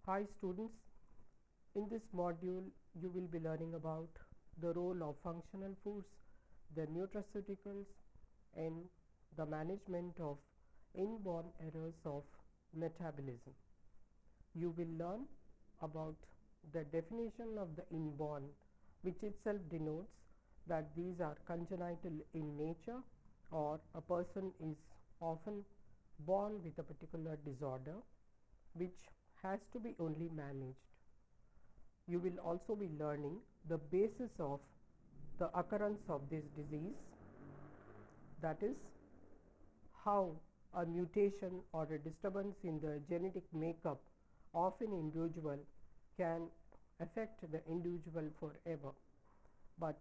Hi students, in this module you will be learning about the role of functional foods, the nutraceuticals and the management of inborn errors of metabolism. You will learn about the definition of the inborn, which itself denotes that these are congenital in nature or a person is often born with a particular disorder which has to be only managed. You will also be learning the basis of the occurrence of this disease, that is, how a mutation or a disturbance in the genetic makeup of an individual can affect the individual forever. But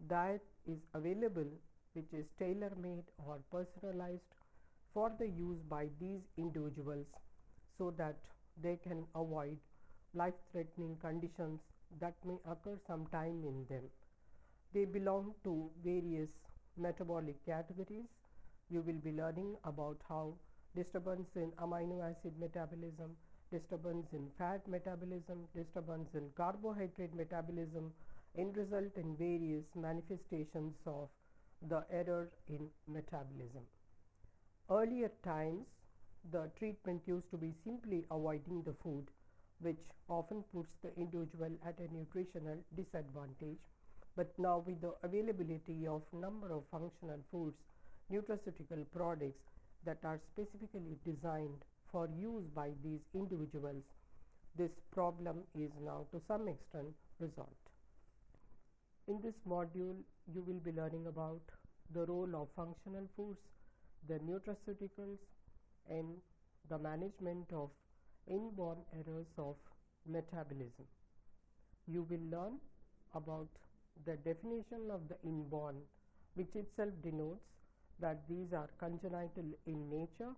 diet is available which is tailor-made or personalized for the use by these individuals so that they can avoid life-threatening conditions that may occur sometime in them. They belong to various metabolic categories. You will be learning about how disturbance in amino acid metabolism, disturbance in fat metabolism, disturbance in carbohydrate metabolism result in various manifestations of the error in metabolism. Earlier times, the treatment used to be simply avoiding the food, which often puts the individual at a nutritional disadvantage. But now with the availability of number of functional foods, nutraceutical products that are specifically designed for use by these individuals, this problem is now to some extent resolved. In this module, you will be learning about the role of functional foods, the nutraceuticals and the management of inborn errors of metabolism. You will learn about the definition of the inborn, which itself denotes that these are congenital in nature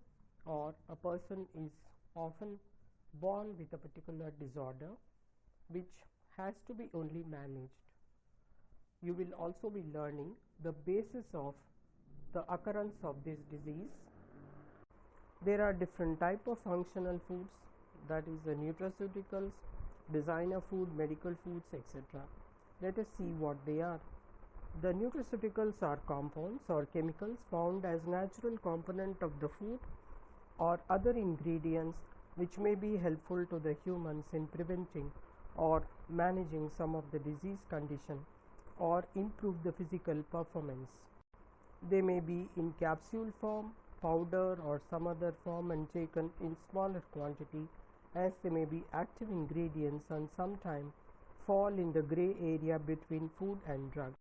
or a person is often born with a particular disorder which has to be only managed. You will also be learning the basis of the occurrence of this disease. There are different types of functional foods, that is the nutraceuticals, designer food, medical foods, etc. Let us see what they are. The nutraceuticals are compounds or chemicals found as natural component of the food or other ingredients which may be helpful to the humans in preventing or managing some of the disease condition or improve the physical performance. They may be in capsule form, powder or some other form and taken in smaller quantity, as they may be active ingredients and sometimes fall in the gray area between food and drug.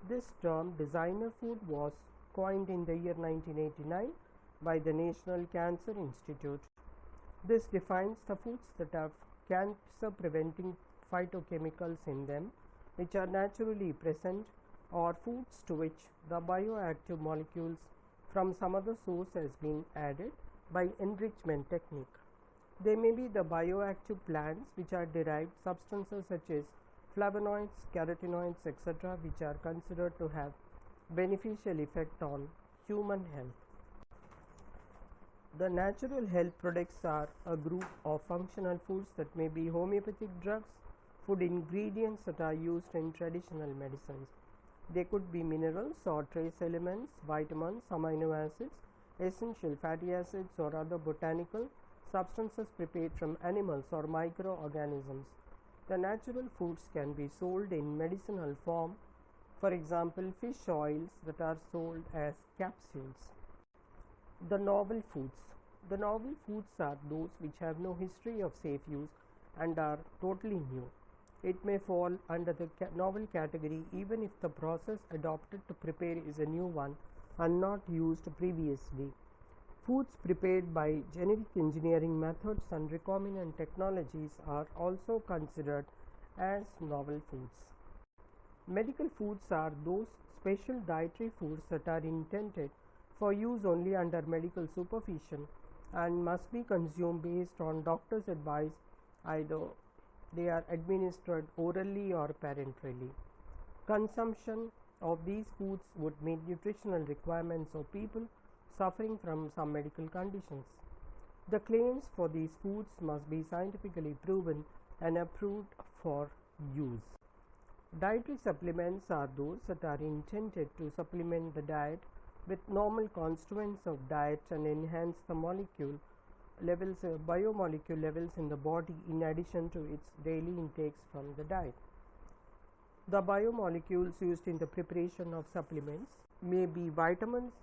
This term designer food was coined in the year 1989 by the National Cancer Institute. This defines the foods that have cancer preventing phytochemicals in them which are naturally present, or foods to which the bioactive molecules from some other source has been added by enrichment technique. They may be the bioactive plants which are derived substances such as flavonoids, carotenoids, etc., which are considered to have beneficial effect on human health. The natural health products are a group of functional foods that may be homeopathic drugs, food ingredients that are used in traditional medicines. They could be minerals or trace elements, vitamins, amino acids, essential fatty acids or other botanical substances prepared from animals or microorganisms. The natural foods can be sold in medicinal form, for example fish oils that are sold as capsules. The novel foods. The novel foods are those which have no history of safe use and are totally new. It may fall under the novel category even if the process adopted to prepare is a new one and not used previously. Foods prepared by genetic engineering methods and recombinant technologies are also considered as novel foods. Medical foods are those special dietary foods that are intended for use only under medical supervision and must be consumed based on doctor's advice, either they are administered orally or parenterally. Consumption of these foods would meet nutritional requirements of people suffering from some medical conditions. The claims for these foods must be scientifically proven and approved for use. Dietary supplements are those that are intended to supplement the diet with normal constituents of diet and enhance the biomolecule levels in the body in addition to its daily intakes from the diet. The biomolecules used in the preparation of supplements may be vitamins,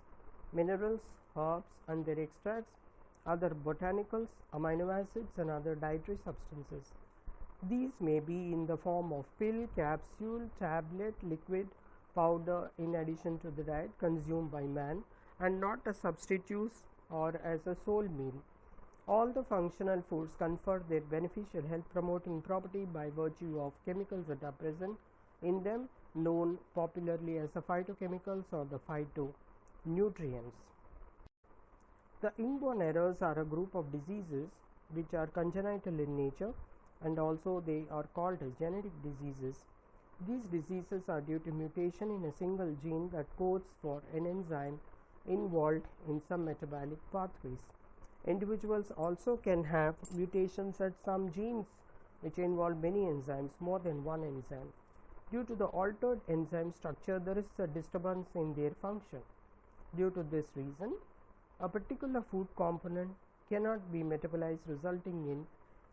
minerals, herbs and their extracts, other botanicals, amino acids and other dietary substances. These may be in the form of pill, capsule, tablet, liquid, powder in addition to the diet consumed by man and not as substitutes or as a sole meal. All the functional foods confer their beneficial health promoting property by virtue of chemicals that are present in them, known popularly as the phytochemicals or the phytonutrients. The inborn errors are a group of diseases which are congenital in nature and also they are called as genetic diseases. These diseases are due to mutation in a single gene that codes for an enzyme involved in some metabolic pathways. Individuals also can have mutations at some genes which involve many enzymes, more than one enzyme. Due to the altered enzyme structure, there is a disturbance in their function. Due to this reason, a particular food component cannot be metabolized, resulting in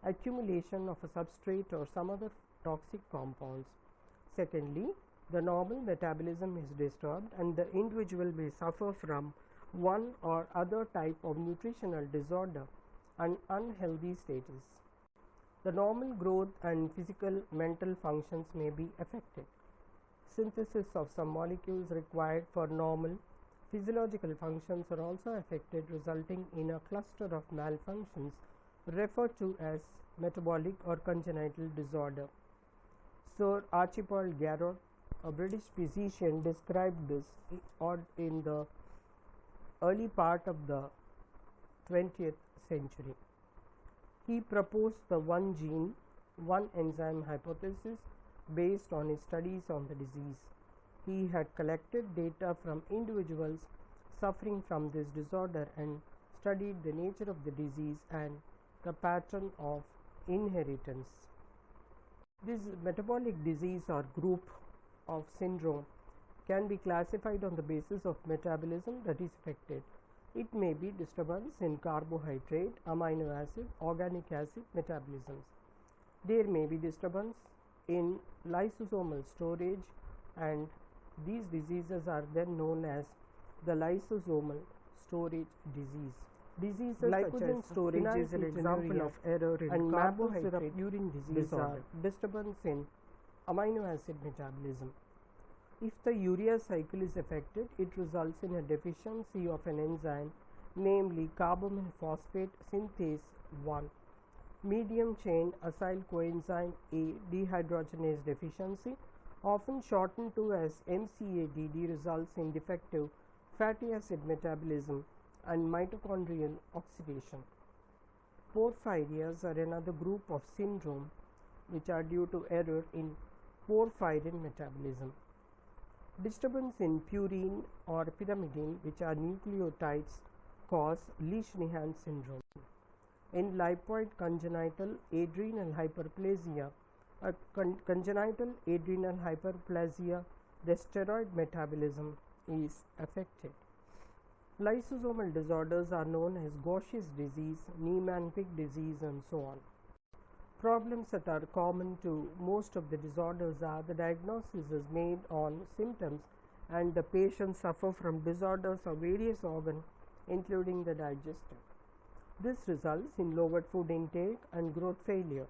accumulation of a substrate or some other toxic compounds. Secondly, the normal metabolism is disturbed and the individual may suffer from one or other type of nutritional disorder and unhealthy status. The normal growth and physical mental functions may be affected. Synthesis of some molecules required for normal physiological functions are also affected, resulting in a cluster of malfunctions referred to as metabolic or congenital disorder. Sir Archibald Garrod, a British physician, described this in the early part of the 20th century. He proposed the one gene, one enzyme hypothesis based on his studies on the disease. He had collected data from individuals suffering from this disorder and studied the nature of the disease and the pattern of inheritance. This metabolic disease or group of syndrome can be classified on the basis of metabolism that is affected. It may be disturbance in carbohydrate, amino acid, organic acid metabolisms. There may be disturbance in lysosomal storage, and these diseases are then known as the lysosomal storage disease. Diseases glycogen storage is an example of error in and carbohydrate urine disease or disturbance in amino acid metabolism. If the urea cycle is affected, it results in a deficiency of an enzyme, namely carbamyl phosphate synthase 1. Medium chain acyl coenzyme A dehydrogenase deficiency, often shortened to as MCADD, results in defective fatty acid metabolism and mitochondrial oxidation. Porphyrias are another group of syndrome which are due to error in porphyrin metabolism. Disturbance in purine or pyrimidine, which are nucleotides, cause Lesch-Nyhan syndrome. In lipoid congenital adrenal hyperplasia, the steroid metabolism is affected. Lysosomal disorders are known as Gaucher's disease, Niemann-Pick disease, and so on. Problems that are common to most of the disorders are the diagnosis is made on symptoms and the patients suffer from disorders of various organs, including the digestive. This results in lowered food intake and growth failure.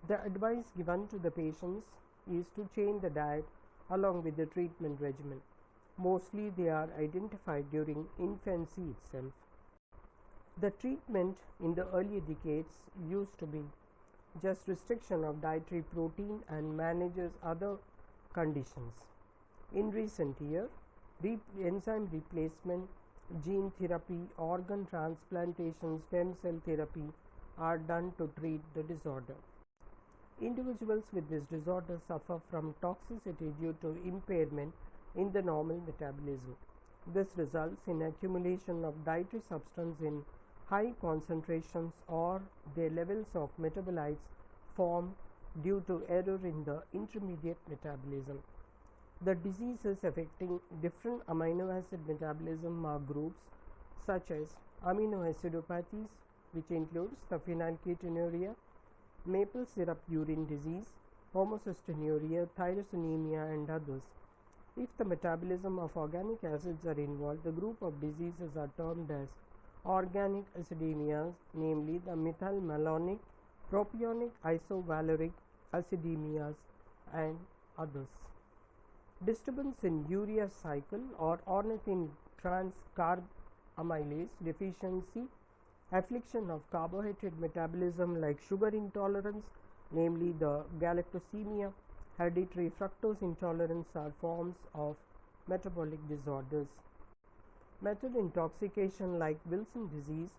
The advice given to the patients is to change the diet along with the treatment regimen. Mostly they are identified during infancy itself. The treatment in the earlier decades used to be just restriction of dietary protein and manages other conditions. In recent years, enzyme replacement, gene therapy, organ transplantation, stem cell therapy are done to treat the disorder. Individuals with this disorder suffer from toxicity due to impairment in the normal metabolism. This results in accumulation of dietary substance in high concentrations or their levels of metabolites form due to error in the intermediate metabolism. The diseases affecting different amino acid metabolism are groups such as amino acidopathies, which includes the phenylketonuria, maple syrup urine disease, homocystinuria, tyrosinemia, and others. If the metabolism of organic acids are involved, the group of diseases are termed as organic acidemias, namely the methylmalonic, propionic isovaleric acidemias, and others. Disturbance in urea cycle or ornithine transcarbamylase deficiency, affliction of carbohydrate metabolism like sugar intolerance, namely the galactosemia, hereditary fructose intolerance are forms of metabolic disorders. Method intoxication like Wilson disease,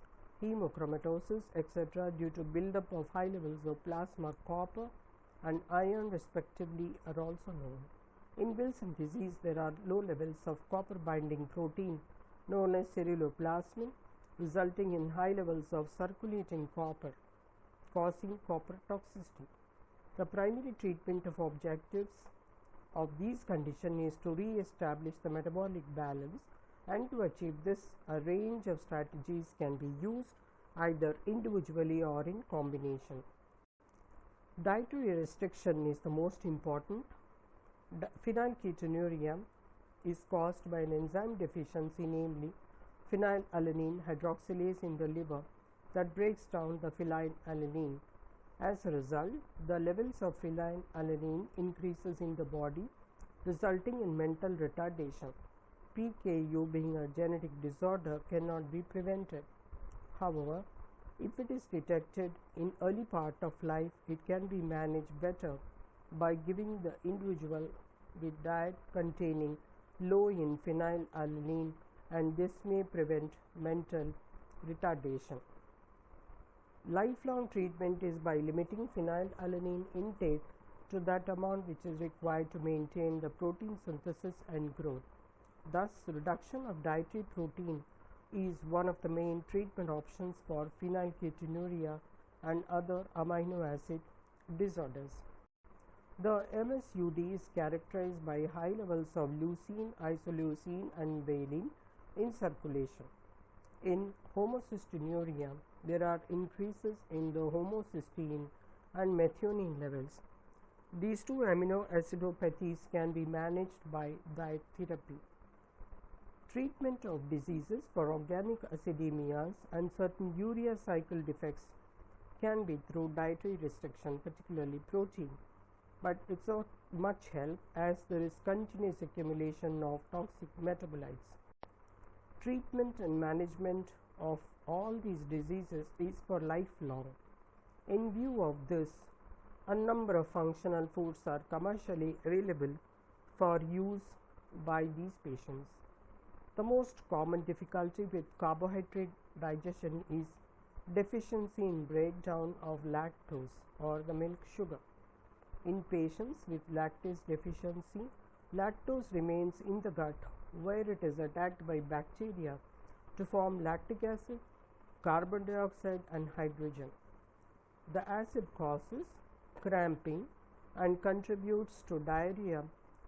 hemochromatosis, etc. due to buildup of high levels of plasma copper and iron respectively are also known. In Wilson disease, there are low levels of copper binding protein known as ceruloplasmin, resulting in high levels of circulating copper, causing copper toxicity. The primary treatment of objectives of these conditions is to re-establish the metabolic balance, and to achieve this, a range of strategies can be used either individually or in combination. Dietary restriction is the most important. Phenylketonuria is caused by an enzyme deficiency, namely phenylalanine hydroxylase in the liver that breaks down the phenylalanine. As a result, the levels of phenylalanine increases in the body, resulting in mental retardation. PKU, being a genetic disorder, cannot be prevented. However, if it is detected in early part of life, it can be managed better by giving the individual with diet containing low in phenylalanine, and this may prevent mental retardation. Lifelong treatment is by limiting phenylalanine intake to that amount which is required to maintain the protein synthesis and growth. Thus, reduction of dietary protein is one of the main treatment options for phenylketonuria and other amino acid disorders. The MSUD is characterized by high levels of leucine, isoleucine, and valine in circulation. In homocystinuria, there are increases in the homocysteine and methionine levels. These two amino acidopathies can be managed by diet therapy. Treatment of diseases for organic acidemias and certain urea cycle defects can be through dietary restriction, particularly protein, but it's not much help as there is continuous accumulation of toxic metabolites. Treatment and management of all these diseases is for lifelong. In view of this, a number of functional foods are commercially available for use by these patients. The most common difficulty with carbohydrate digestion is deficiency in breakdown of lactose or the milk sugar. In patients with lactase deficiency, lactose remains in the gut where it is attacked by bacteria to form lactic acid, carbon dioxide, and hydrogen. The acid causes cramping and contributes to diarrhea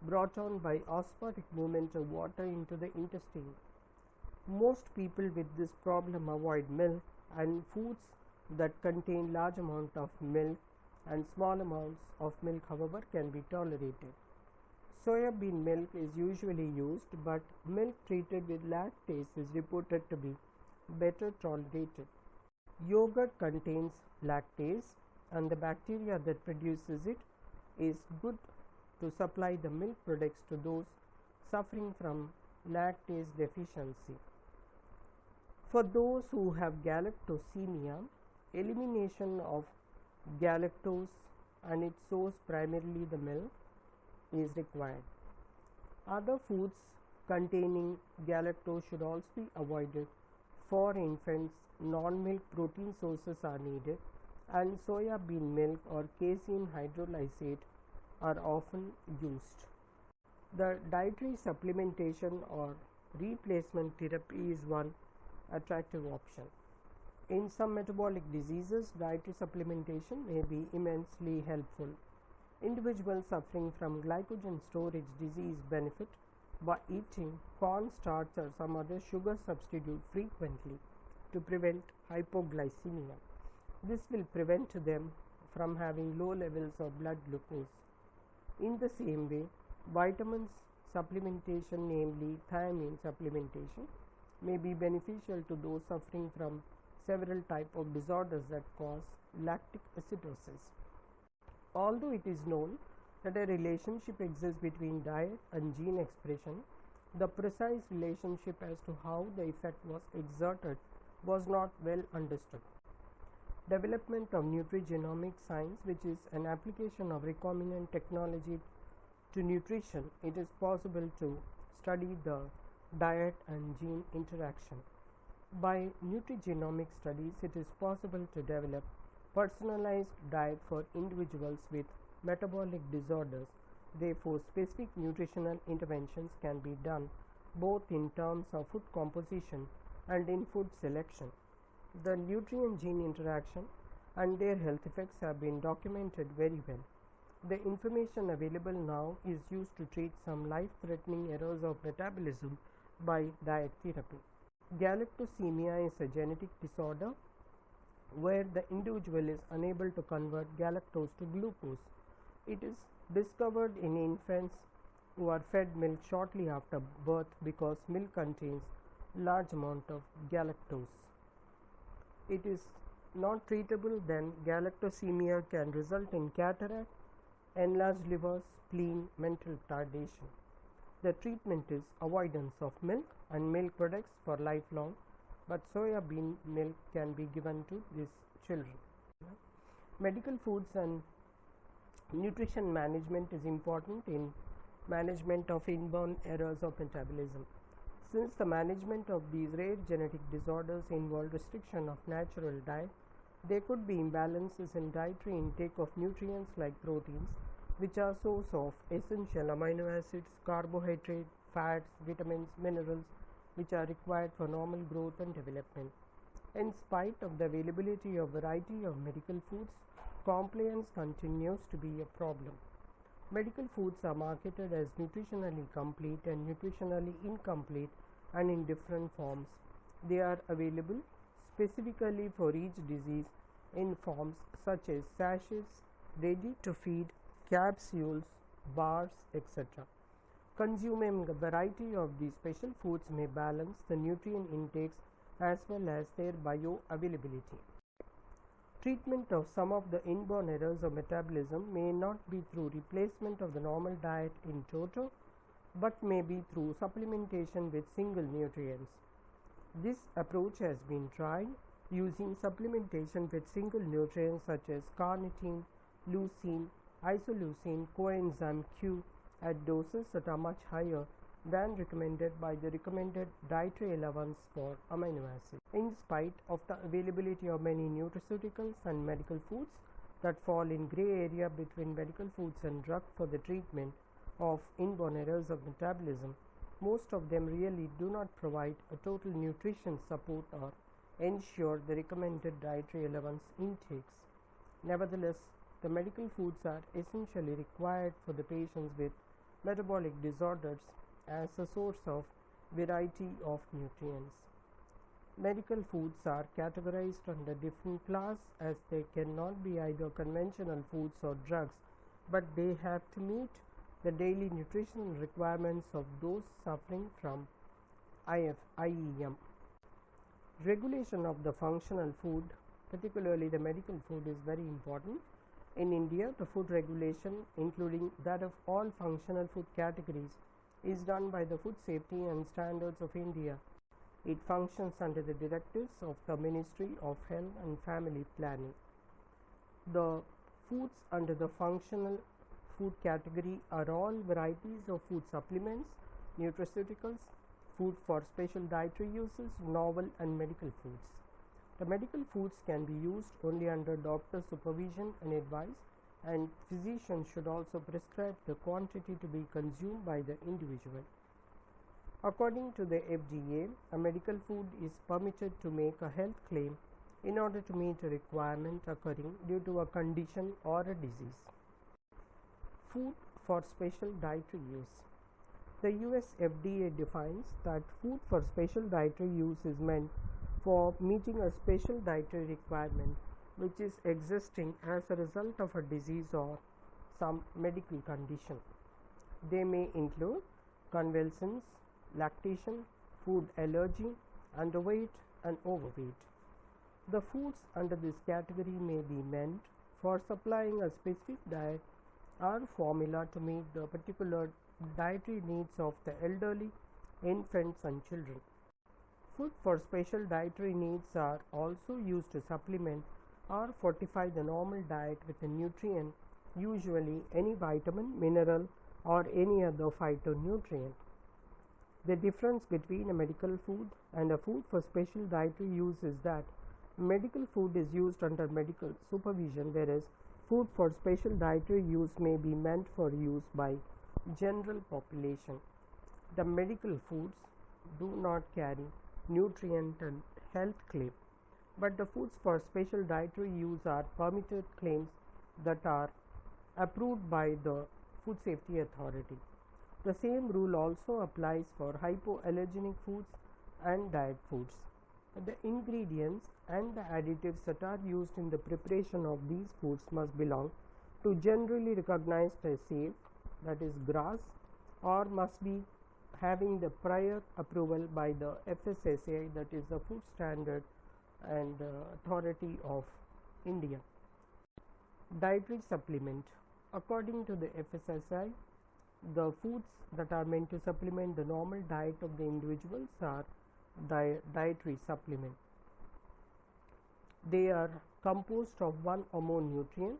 brought on by osmotic movement of water into the intestine. Most people with this problem avoid milk, and foods that contain large amount of milk and small amounts of milk, however, can be tolerated. Soya bean milk is usually used, but milk treated with lactase is reported to be better tolerated. Yogurt contains lactase, and the bacteria that produces it is good to supply the milk products to those suffering from lactase deficiency. For those who have galactosemia, elimination of galactose and its source, primarily the milk, is required. Other foods containing galactose should also be avoided. For infants, non-milk protein sources are needed, and soya bean milk or casein hydrolysate are often used. The dietary supplementation or replacement therapy is one attractive option. In some metabolic diseases, dietary supplementation may be immensely helpful. Individuals suffering from glycogen storage disease benefit by eating cornstarch or some other sugar substitute frequently to prevent hypoglycemia. This will prevent them from having low levels of blood glucose. In the same way, vitamins supplementation, namely thiamine supplementation, may be beneficial to those suffering from several types of disorders that cause lactic acidosis. Although it is known that a relationship exists between diet and gene expression, the precise relationship as to how the effect was exerted was not well understood. Development of Nutrigenomics science, which is an application of recombinant technology to nutrition, it is possible to study the diet and gene interaction. By nutrigenomic studies, it is possible to develop personalized diet for individuals with metabolic disorders. Therefore, specific nutritional interventions can be done both in terms of food composition and in food selection. The nutrient-gene interaction and their health effects have been documented very well. The information available now is used to treat some life-threatening errors of metabolism by diet therapy. Galactosemia is a genetic disorder where the individual is unable to convert galactose to glucose. It is discovered in infants who are fed milk shortly after birth because milk contains large amount of galactose. It is not treatable, then galactosemia can result in cataract, enlarged liver, spleen, mental retardation. The treatment is avoidance of milk and milk products for lifelong, but soya bean milk can be given to these children. Medical foods and nutrition management is important in management of inborn errors of metabolism. Since the management of these rare genetic disorders involve restriction of natural diet, there could be imbalances in dietary intake of nutrients like proteins, which are source of essential amino acids, carbohydrate, fats, vitamins, minerals, which are required for normal growth and development. In spite of the availability of variety of medical foods, compliance continues to be a problem. Medical foods are marketed as nutritionally complete and nutritionally incomplete and in different forms. They are available specifically for each disease in forms such as sachets, ready to feed, capsules, bars, etc. Consuming a variety of these special foods may balance the nutrient intakes as well as their bioavailability. Treatment of some of the inborn errors of metabolism may not be through replacement of the normal diet in toto, but may be through supplementation with single nutrients. This approach has been tried using supplementation with single nutrients such as carnitine, leucine, isoleucine, coenzyme Q at doses that are much higher than recommended by the recommended dietary allowance for amino acids. In spite of the availability of many nutraceuticals and medical foods that fall in gray area between medical foods and drugs for the treatment of inborn errors of metabolism, most of them really do not provide a total nutrition support or ensure the recommended dietary allowance intakes. Nevertheless, the medical foods are essentially required for the patients with metabolic disorders as a source of variety of nutrients. Medical foods are categorized under different class as they cannot be either conventional foods or drugs, but they have to meet the daily nutritional requirements of those suffering from IEM. Regulation of the functional food, particularly the medical food, is very important. In India, the food regulation, including that of all functional food categories, is done by the Food Safety and Standards of India. It functions under the directives of the Ministry of Health and Family Planning. The foods under the functional food category are all varieties of food supplements, nutraceuticals, food for special dietary uses, novel and medical foods. The medical foods can be used only under doctor's supervision and advice, and physicians should also prescribe the quantity to be consumed by the individual. According to the FDA, a medical food is permitted to make a health claim in order to meet a requirement occurring due to a condition or a disease. Food for special dietary use. The US FDA defines that food for special dietary use is meant for meeting a special dietary requirement which is existing as a result of a disease or some medical condition. They may include convulsions, lactation, food allergy, underweight and overweight. The foods under this category may be meant for supplying a specific diet or formula to meet the particular dietary needs of the elderly, infants and children. Food for special dietary needs are also used to supplement or fortify the normal diet with a nutrient, usually any vitamin, mineral or any other phytonutrient. The difference between a medical food and a food for special dietary use is that medical food is used under medical supervision, whereas food for special dietary use may be meant for use by general population. The medical foods do not carry nutrient and health claim, but the foods for special dietary use are permitted claims that are approved by the Food Safety Authority. The same rule also applies for hypoallergenic foods and diet foods. The ingredients and the additives that are used in the preparation of these foods must belong to generally recognized as safe, that is GRAS, or must be having the prior approval by the FSSAI, that is the Food Standard and Authority of India. Dietary supplement. According to the FSSAI, the foods that are meant to supplement the normal diet of the individuals are dietary supplement. They are composed of one or more nutrient,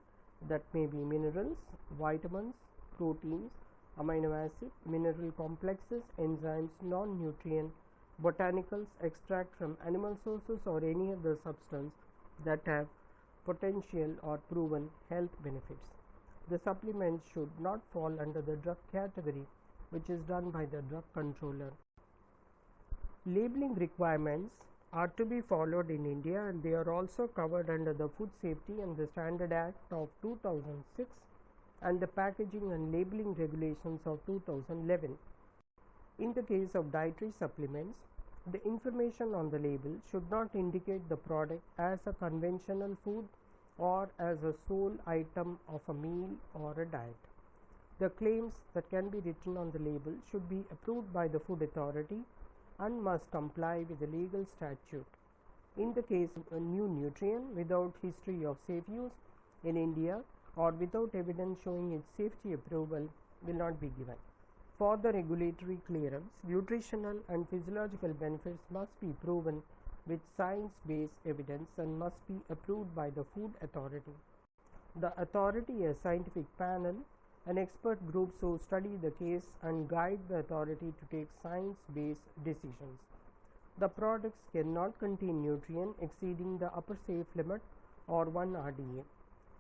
that may be minerals, vitamins, proteins, amino acids, mineral complexes, enzymes, non-nutrient, botanicals, extract from animal sources or any other substance that have potential or proven health benefits. The supplements should not fall under the drug category, which is done by the drug controller. Labeling requirements are to be followed in India, and they are also covered under the Food Safety and the Standard Act of 2006 and the Packaging and Labeling Regulations of 2011. In the case of dietary supplements, the information on the label should not indicate the product as a conventional food or as a sole item of a meal or a diet. The claims that can be written on the label should be approved by the Food Authority and must comply with the legal statute. In the case of a new nutrient without history of safe use in India or without evidence showing its safety approval will not be given. For the regulatory clearance, nutritional and physiological benefits must be proven with science-based evidence and must be approved by the Food Authority. The authority, a scientific panel, and expert groups who study the case and guide the authority to take science-based decisions. The products cannot contain nutrient exceeding the upper safe limit or 1 RDA.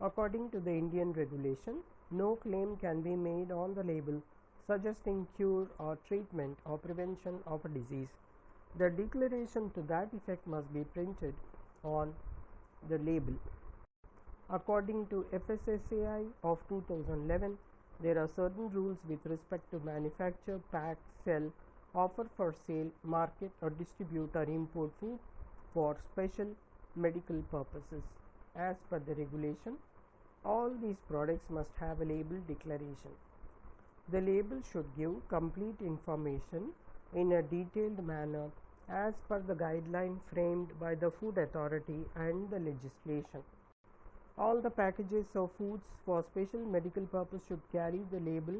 According to the Indian regulation, no claim can be made on the label suggesting cure or treatment or prevention of a disease. The declaration to that effect must be printed on the label. According to FSSAI of 2011, there are certain rules with respect to manufacture, pack, sell, offer for sale, market or distribute or import food for special medical purposes. As per the regulation, all these products must have a label declaration. The label should give complete information in a detailed manner as per the guideline framed by the Food Authority and the legislation. All the packages of foods for special medical purpose should carry the label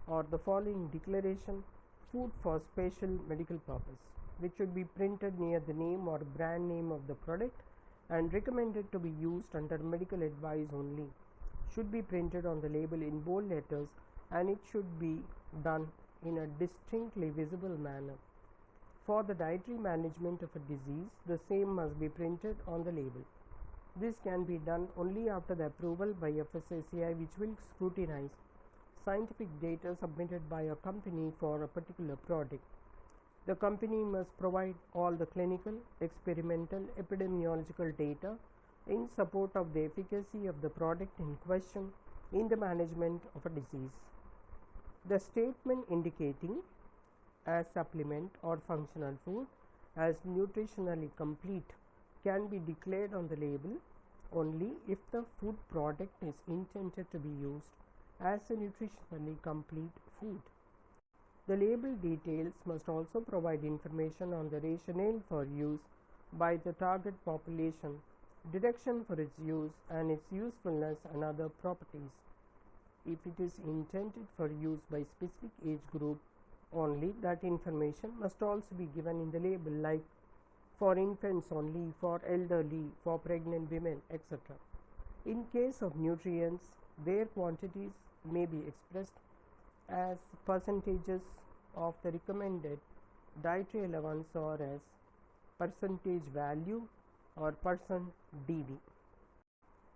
or the following declaration: food for special medical purpose, which should be printed near the name or brand name of the product and recommended to be used under medical advice only. Should be printed on the label in bold letters, and it should be done in a distinctly visible manner. For the dietary management of a disease, the same must be printed on the label. This can be done only after the approval by FSSAI, which will scrutinize scientific data submitted by a company for a particular product. The company must provide all the clinical, experimental, epidemiological data in support of the efficacy of the product in question in the management of a disease. The statement indicating as supplement or functional food as nutritionally complete can be declared on the label only if the food product is intended to be used as a nutritionally complete food. The label details must also provide information on the rationale for use by the target population, direction for its use, and its usefulness and other properties. If it is intended for use by specific age group only, that information must also be given in the label, like for infants only, for elderly, for pregnant women, etc. In case of nutrients, their quantities may be expressed as percentages of the recommended dietary allowance or as percentage value or percent DV.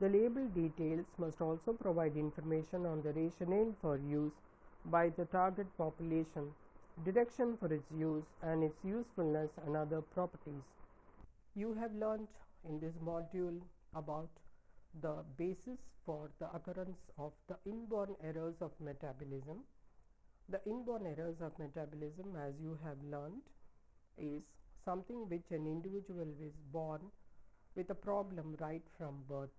The label details must also provide information on the rationale for use by the target population, direction for its use, and its usefulness and other properties. You have learnt in this module about the basis for the occurrence of the inborn errors of metabolism. The inborn errors of metabolism, as you have learned, is something which an individual is born with a problem right from birth.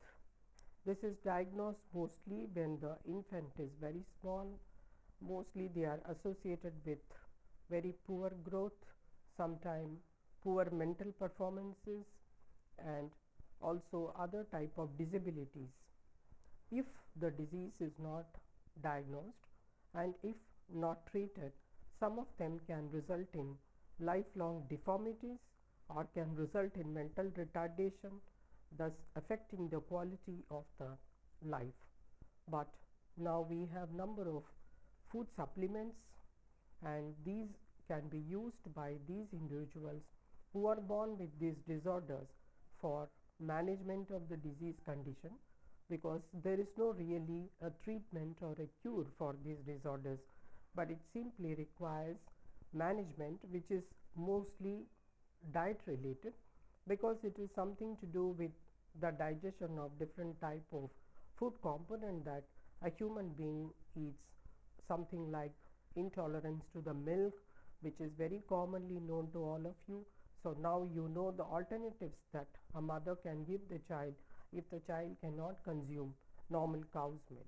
This is diagnosed mostly when the infant is very small. Mostly they are associated with very poor growth, sometimes poor mental performances, and also other type of disabilities. If the disease is not diagnosed and if not treated, some of them can result in lifelong deformities or can result in mental retardation, thus affecting the quality of the life. But now we have number of food supplements, and these can be used by these individuals who are born with these disorders for management of the disease condition, because there is no really a treatment or a cure for these disorders, but it simply requires management, which is mostly diet related, because it is something to do with the digestion of different type of food component that a human being eats. Something like intolerance to the milk, which is very commonly known to all of you. So now you know the alternatives that a mother can give the child if the child cannot consume normal cow's milk.